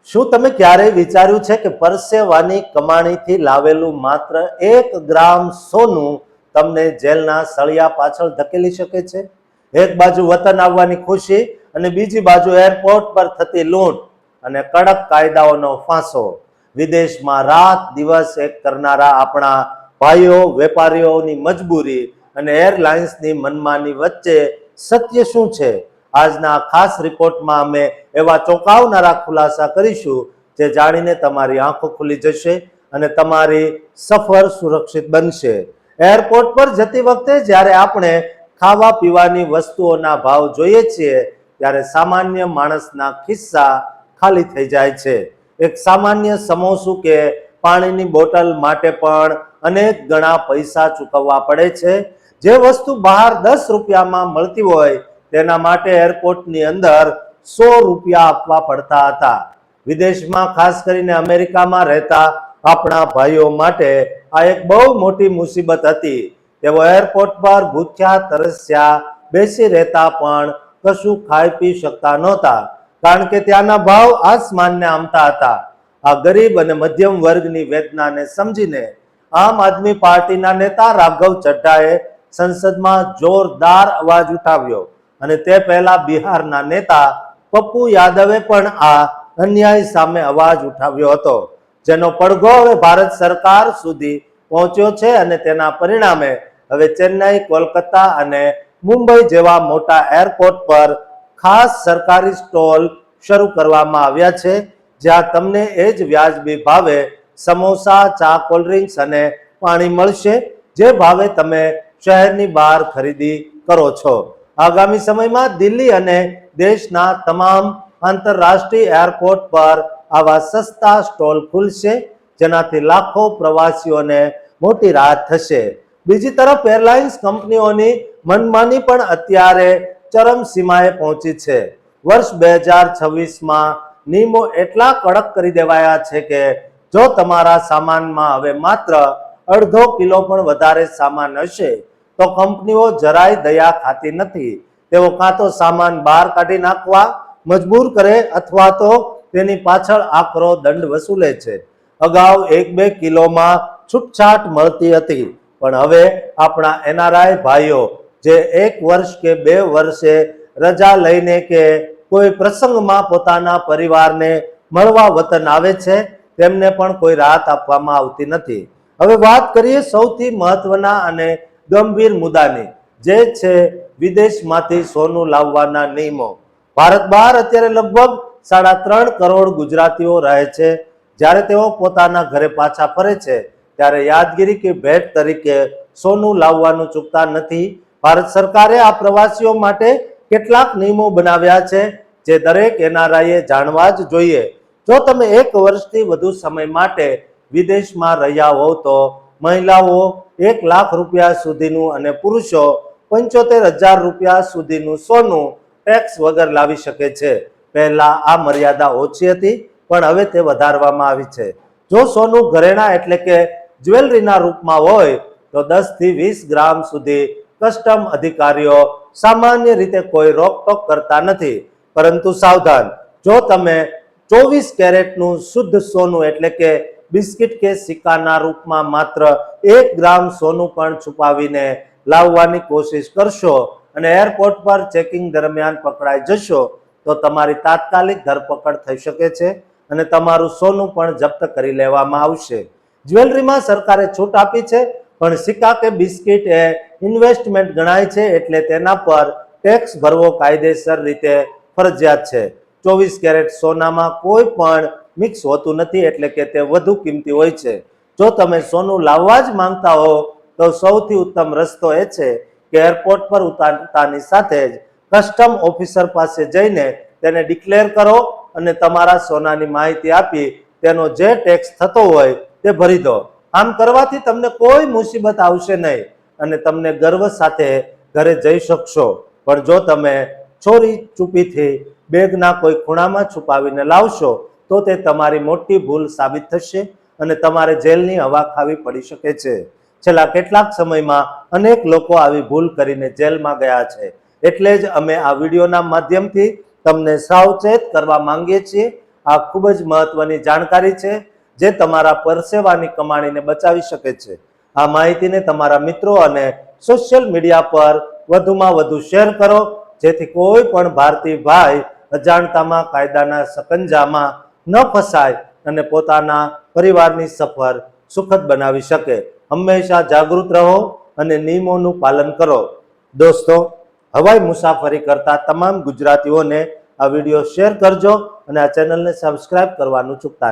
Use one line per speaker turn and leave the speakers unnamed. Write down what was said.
શું તમે ક્યારેય વિચાર્યું છે કે પરસેવાની કમાણીથી લાવેલું માત્ર 1 ગ્રામ સોનું તમને જેલના સળિયા પાછળ ધકેલી શકે છે? એક બાજુ વતન આવવાની ખુશી અને બીજી બાજુ એરપોર્ટ પર થતી લૂંટ અને કડક કાયદાઓનો ફાંસો. વિદેશમાં રાત દિવસ એક કરનારા આપણા ભાઈઓ, વેપારીઓની મજબૂરી અને એરલાઇન્સની મનમાની વચ્ચે સત્ય શું છે? આજના ખાસ રિપોર્ટમાં અમે એવા ચોંકાવનારા ખુલાસા કરીશું જે જાણીને તમારી આંખો ખુલી જશે અને તમારી સફર સુરક્ષિત બનશે. એરપોર્ટ પર જતી વખતે જ્યારે આપણે ખાવા પીવાની વસ્તુઓના ભાવ જોઈએ છીએ ત્યારે સામાન્ય માણસના ખિસ્સા ખાલી થઈ જાય છે. એક સામાન્ય સમોસું કે પાણીની બોટલ માટે પણ અનેક ગણા પૈસા ચૂકવવા પડે છે. જે વસ્તુ બહાર 10 રૂપિયામાં મળતી હોય તેના માટે એરપોર્ટની અંદર 100 રૂપિયા આપવા પડતા હતા. વિદેશમાં, ખાસ કરીને અમેરિકામાં રહેતા આપણા ભાઈઓ માટે આ એક બહુ મોટી મુસીબત હતી. તેઓ એરપોર્ટ પર ભૂખ્યા તરસ્યા બેસી રહેતા પણ કશું ખાઈ પી શકતા નહોતા, કારણ કે ત્યાંના ભાવ આસમાનને આમતા હતા. આ ગરીબ અને મધ્યમ વર્ગની વેદનાને સમજીને આમ આદમી પાર્ટીના નેતા રાઘવ ચડ્ઢાએ સંસદમાં જોરદાર અવાજ ઉઠાવ્યો અને તે પહેલા બિહારના નેતા પપ્પુ યાદવે પણ આ અન્યાય સામે અવાજ ઉઠાવ્યો હતો, જેનો પડઘો હવે ભારત સરકાર સુધી પહોંચ્યો છે અને તેના પરિણામે હવે ચેન્નઈ, કોલકાતા અને મુંબઈ જેવા મોટા એરપોર્ટ પર ખાસ સરકારી સ્ટોલ શરૂ કરવામાં આવ્યા છે, જ્યાં તમને એ જ વ્યાજબી ભાવે સમોસા, ચા, કોલ્ડ્રિંક્સ અને પાણી મળશે, જે ભાવે તમે શહેરની બહાર ખરીદી કરો છો. આગામી સમયમાં દિલ્હી અને દેશના તમામ આંતરરાષ્ટ્રીય એરપોર્ટ પર આવા સસ્તા સ્ટોલ ખુલશે, જેનાથી લાખો પ્રવાસીઓને મોટી રાહત થશે. બીજી તરફ એરલાઇન્સ કંપનીઓની મનમાની પણ અત્યારે ચરમસીમાએ પહોંચી છે. વર્ષ 2026માં નિયમો એટલા કડક કરી દેવાયા છે કે જો તમારા સામાનમાં હવે માત્ર અડધો કિલો પણ વધારે સામાન હશે તો કંપનીઓ જરાય દયા ખાતી નથી. તેઓ કાં તો સામાન બહાર કાઢી નાખવા મજબૂર કરે અથવા તો તેની પાછળ આકરો દંડ વસૂલે છે. અગાઉ 1-2 કિલોમાં છૂટછાટ મળતી હતી, પણ હવે આપણા એનઆરઆઈ ભાઈઓ જે 1 વર્ષ કે 2 વર્ષે રજા લઈને કે કોઈ પ્રસંગમાં પોતાના પરિવારને મળવા વતન આવે છે, તેમને પણ કોઈ રાહત આપવામાં આવતી નથી. હવે વાત કરીએ સૌથી મહત્વના અને ગંભીર મુદ્દાની, જે છે વિદેશમાંથી સોનું લાવવાના નિયમો. ભારત બહાર અત્યારે લગભગ 3.5 કરોડ ગુજરાતીઓ રહે છે. જ્યારે તેઓ પોતાના ઘરે પાછા ફરે છે ત્યારે યાદગીરી કે ભેટ તરીકે સોનું લાવવાનું ચૂકતા નથી. ભારત સરકારે આ પ્રવાસીઓ માટે કેટલાક નિયમો બનાવ્યા છે જે દરેક એનઆરઆઈએ જાણવા જ જોઈએ. જો તમે 1 વર્ષથી વધુ સમય માટે વિદેશમાં રહ્યા હોવ તો મહિલાઓ 1 લાખ રૂપિયા સુધીનું અને પુરુષો 75,000 રૂપિયા સુધીનું સોનું ટેક્સ વગર લાવી શકે છે. પહેલા આ મર્યાદા ઓછી હતી, પણ હવે તે વધારવામાં આવી છે. જો સોનું ઘરેણા એટલે કે જ્વેલરીના રૂપમાં હોય તો 10 થી 20 ગ્રામ સુધી કસ્ટમ અધિકારીઓ સામાન્ય રીતે કોઈ રોકટોક કરતા નથી. પરંતુ સાવધાન, જો તમે 24 કેરેટનું શુદ્ધ સોનું એટલે કે બિસ્કિટ કે સિક્કાના રૂપમાં માત્ર 1 ગ્રામ સોનું પણ છુપાવીને લાવવાની કોશિશ કરશો અને એરપોર્ટ પર ચેકિંગ દરમિયાન પકડાઈ જશો તો તમારી તાત્કાલિક ધરપકડ થઈ શકે છે અને તમારું સોનું પણ જપ્ત કરી લેવામાં આવશે. જ્વેલરીમાં સરકારે છૂટ આપી છે, પણ સિક્કા કે બિસ્કિટ એ ઇન્વેસ્ટમેન્ટ ગણાય છે, એટલે તેના પર ટેક્સ ભરવો કાયદેસર રીતે ફરજિયાત છે. 24 કેરેટ સોનામાં કોઈ પણ મિક્સ હોતું નથી, એટલે કે તે વધુ કિંમતી હોય છે. જો તમે સોનું લાવવા જ માંગતા હો તો સૌથી ઉત્તમ રસ્તો એ છે કે એરપોર્ટ પર ઉતારતાની સાથે જ કસ્ટમ ઓફિસર પાસે જઈને તેને ડિક્લેર કરો અને તમારા સોનાની માહિતી આપી તેનો જે ટેક્સ થતો હોય તે ભરી દો. આમ કરવાથી તમને કોઈ મુસીબત આવશે નહીં અને તમને ગર્વ સાથે ઘરે જઈ શકશો. પણ જો તમે ચોરી ચૂપીથી બેગના કોઈ ખૂણામાં છુપાવીને લાવશો તો તે તમારી મોટી ભૂલ સાબિત થશે અને તમારે જેલની હવા ખાવી પડી શકે છે. છેલ્લા કેટલાક સમયમાં અનેક લોકો આવી ભૂલ કરીને જેલમાં ગયા છે. એટલે જ અમે આ વિડીયોના માધ્યમથી તમને સાવચેત કરવા માંગીએ છીએ આ ખૂબ જ મહત્વની જાણકારી છે જે તમારા પરસેવાની કમાણીને બચાવી શકે છે. આ માહિતીને તમારા મિત્રો અને સોશિયલ મીડિયા પર વધુમાં વધુ શેર કરો, જેથી કોઈ પણ ભારતીય ભાઈ અજાણતામાં કાયદાના સકંજામાં ન ફસાય અને પોતાના પરિવારની સફર સુખદ બનાવી શકે. હંમેશા જાગૃત રહો અને નિયમોનું પાલન કરો. દોસ્તો, હવાઈ મુસાફરી કરતા તમામ ગુજરાતીઓને આ વિડીયો શેર કરજો અને આ ચેનલને સબસ્ક્રાઇબ કરવાનું ચૂકતા નહીં.